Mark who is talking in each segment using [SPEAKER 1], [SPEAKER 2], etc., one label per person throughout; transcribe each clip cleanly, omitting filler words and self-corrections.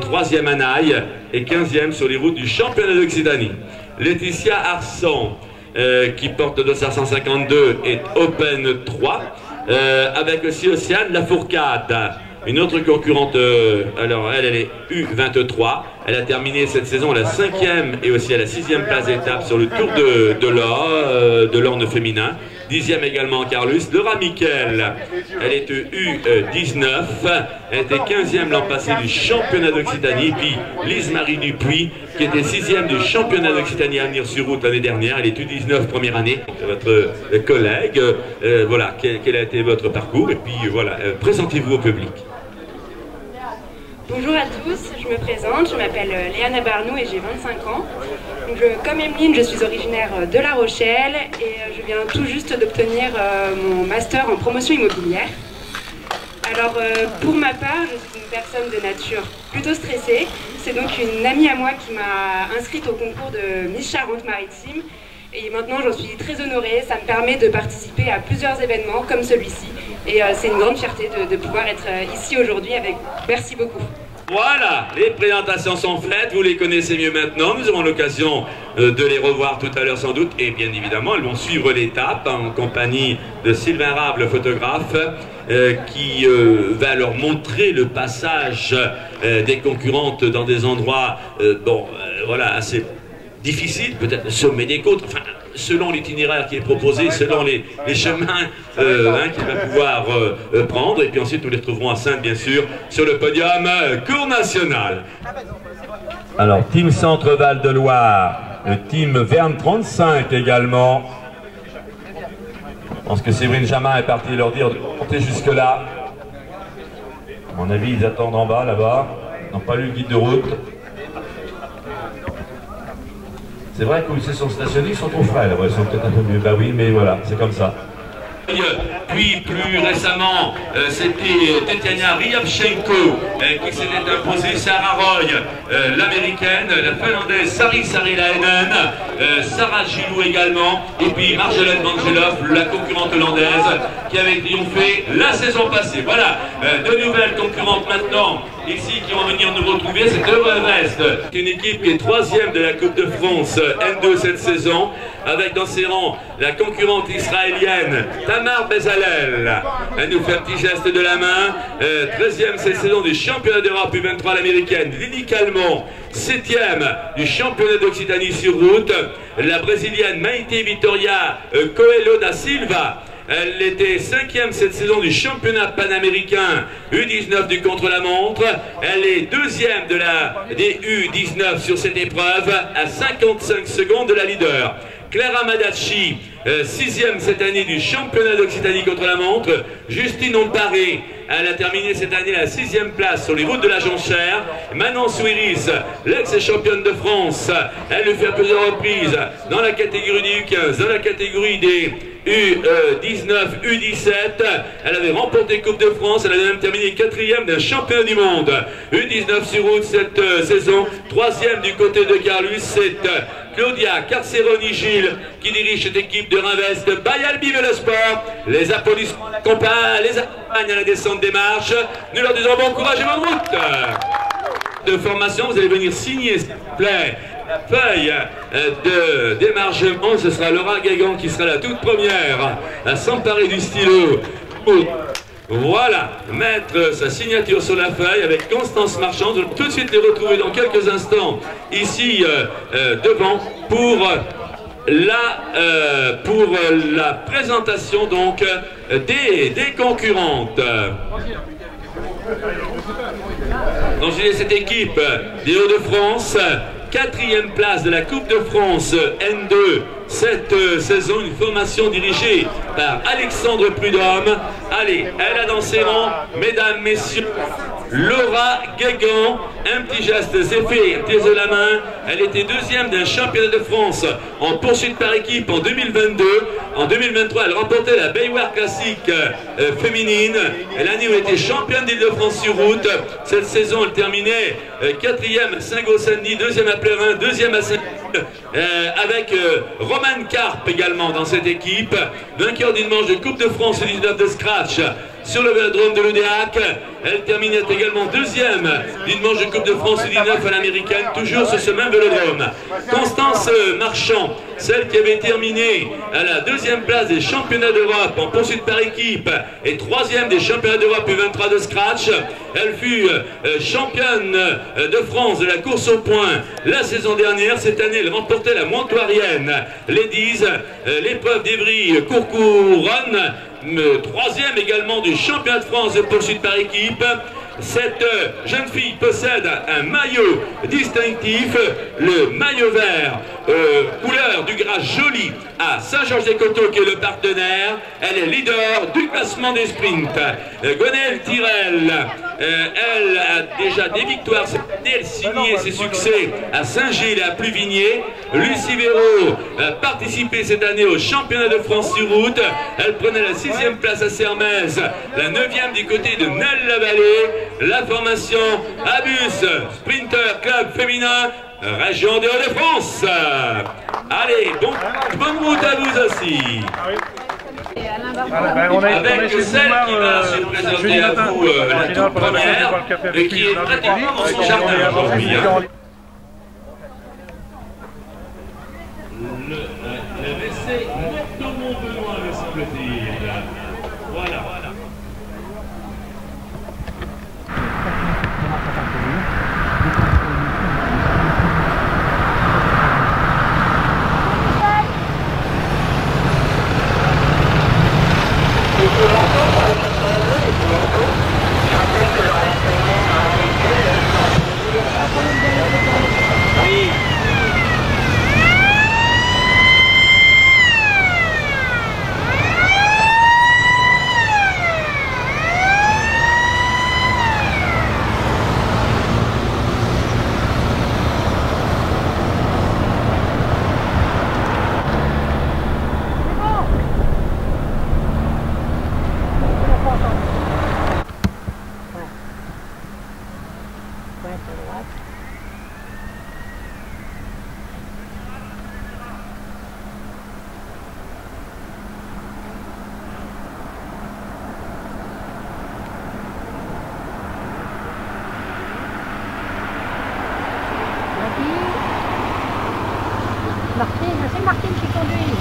[SPEAKER 1] 3e à Naï et 15e sur les routes du championnat d'Occitanie. Laetitia Arsan, qui porte le dossard 152, est Open 3, avec aussi Océane Lafourcade, une autre concurrente. Alors elle est U23, elle a terminé cette saison à la 5e et aussi à la 6e place d'étape sur le Tour de l'Orne féminin. 10e également en Carlus. Laura Miquel, elle est U19, elle était 15e l'an passé du championnat d'Occitanie. Puis Lise-Marie Dupuis, qui était 6e du championnat d'Occitanie à venir sur route l'année dernière. Elle est U19 première année. Votre collègue, voilà, quel a été votre parcours? Et puis voilà, présentez-vous au public.
[SPEAKER 2] Bonjour à tous, je me présente, je m'appelle Léana Barnou et j'ai 25 ans. Donc comme Emeline, je suis originaire de La Rochelle et je viens tout juste d'obtenir mon master en promotion immobilière. Alors pour ma part, je suis une personne de nature plutôt stressée. C'est donc une amie à moi qui m'a inscrite au concours de Miss Charente-Maritime. Et maintenant j'en suis très honorée, ça me permet de participer à plusieurs événements comme celui-ci. Et c'est une grande fierté de pouvoir être ici aujourd'hui avec vous. Merci beaucoup.
[SPEAKER 1] Voilà, les présentations sont faites, vous les connaissez mieux maintenant, nous aurons l'occasion de les revoir tout à l'heure sans doute, et bien évidemment elles vont suivre l'étape en compagnie de Sylvain Rab, le photographe, qui va leur montrer le passage des concurrentes dans des endroits voilà, assez difficiles, peut-être le sommet des côtes, enfin, selon l'itinéraire qui est proposé, selon les chemins qu'il va pouvoir prendre. Et puis ensuite, nous les retrouverons à Saintes, bien sûr, sur le podium Cours National. Alors, Team Centre-Val de Loire, le Team Verne 35 également. Je pense que Séverine Jamin est parti leur dire de monter jusque-là. À mon avis, ils attendent en bas, là-bas. Ils n'ont pas lu le guide de route. C'est vrai qu'ils se sont stationnés, ils sont trop frais, là, ils sont peut-être un peu mieux. Bah oui, mais voilà, c'est comme ça. Puis plus récemment, c'était Tetiana Ryabchenko qui s'était imposée, Sarah Roy, l'américaine, la finlandaise Sari Saarilainen, Sarah Gilou également, et puis Marjolaine Vangelov, la concurrente hollandaise, qui avait triomphé la saison passée. Voilà, de nouvelles concurrentes maintenant, ici, qui vont venir nous retrouver. C'est Eurevest, une équipe qui est 3e de la Coupe de France N2 cette saison, avec dans ses rangs la concurrente israélienne Tamar Bezalel. Elle nous fait un petit geste de la main. 13e cette saison du championnat d'Europe U23, l'américaine Lily Calmont. 7e du championnat d'Occitanie sur route, la brésilienne Maite Vitoria Coelho da Silva. Elle était 5e cette saison du championnat panaméricain U19 du contre-la-montre. Elle est 2e des U19 sur cette épreuve, à 55 secondes de la leader. Clara Madacci, 6e cette année du championnat d'Occitanie contre-la-montre. Justine Omparé, elle a terminé cette année à la 6e place sur les routes de la Jonchère. Manon Souiris, l'ex-championne de France, elle le fait à plusieurs reprises dans la catégorie des U15, dans la catégorie des U19, U17, elle avait remporté Coupe de France, elle avait même terminé 4e d'un championnat du monde. U19 sur route cette saison, 3e du côté de Carlus, c'est Claudia Carceroni-Gilles qui dirige cette équipe de Rinvest. Bayal vive le sport, les applaudissements les accompagnent à la descente des marches. Nous leur disons bon courage et bonne route. De formation, vous allez venir signer, s'il vous plaît, la feuille de démargement. Ce sera Laura Guégan qui sera la toute première à s'emparer du stylo. Voilà, mettre sa signature sur la feuille avec Constance Marchand. Je vais tout de suite les retrouver dans quelques instants ici devant pour la présentation donc des concurrentes. Donc j'ai cette équipe des Hauts-de-France, 4e place de la Coupe de France N2 cette saison, une formation dirigée par Alexandre Prudhomme. Allez, elle a dans ses rangs, mesdames, messieurs, Laura Guégan. Un petit geste, c'est fait, pièce de la main. Elle était 2e d'un championnat de France en poursuite par équipe en 2022. En 2023, elle remportait la Bayware Classic féminine. L'année où elle était championne d'Île-de-France sur route. Cette saison, elle terminait 4e à Saint-Gau-Saint-Denis, 2e à Plérin, 2e à Saint-Gilles, avec Roman Karp également dans cette équipe. Vainqueur d'une manche de Coupe de France U19 de Scratch sur le vélodrome de l'Oudéac. Elle termine également deuxième d'une manche de Coupe de France U19 à l'américaine, toujours sur ce même vélodrome. Constance Marchand, celle qui avait terminé à la deuxième place des championnats d'Europe en poursuite par équipe et troisième des championnats d'Europe U23 de scratch. Elle fut championne de France de la course au point la saison dernière. Cette année, elle remportait la Montoirienne Ladies, l'épreuve d'Évry-Courcouronne, troisième également du championnat de France de poursuite par équipe. Cette jeune fille possède un maillot distinctif, le maillot vert, couleur du gras joli à Saint-Georges-des-Coteaux qui est le partenaire. Elle est leader du classement des sprints. Gonelle Tirel, elle a déjà des victoires. Elle signait ses succès à Saint-Gilles et à Pluvigné. Lucie Véraud a participé cette année au championnat de France sur route. Elle prenait la 6e place à Sermez, la 9e du côté de Nel-la-Vallée. La formation Abus Sprinter Club féminin, région des Hauts-de-France. Allez, bonne route à vous aussi. Avec celle qui va se présenter à vous la toute première et qui est pratiquement dans son jardin aujourd'hui. Le WC Moto Mont-Benoît, me semble-t-il. Voilà.
[SPEAKER 3] Martine, c'est Martine qui conduit.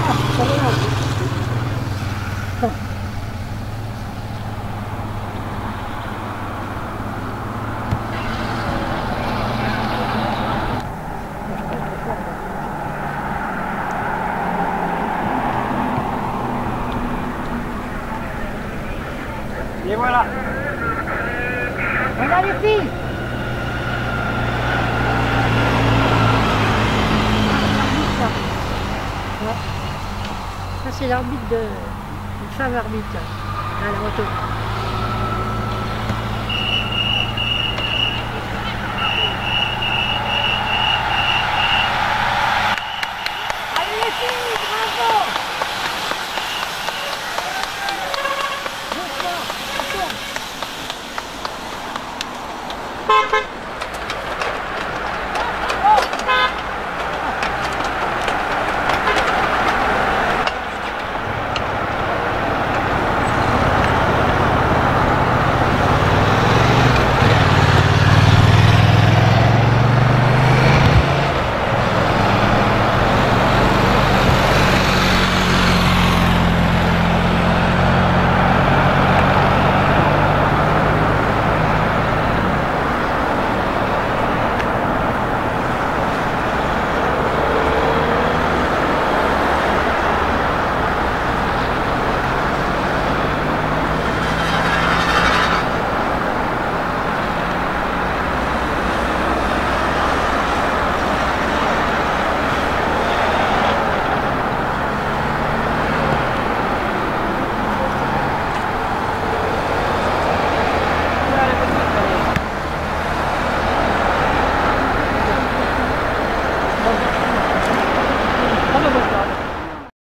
[SPEAKER 3] Ah, c'est bien. Bon.
[SPEAKER 4] Et voilà.
[SPEAKER 3] Voilà les filles. Ça c'est l'arbitre une femme arbitre à la moto.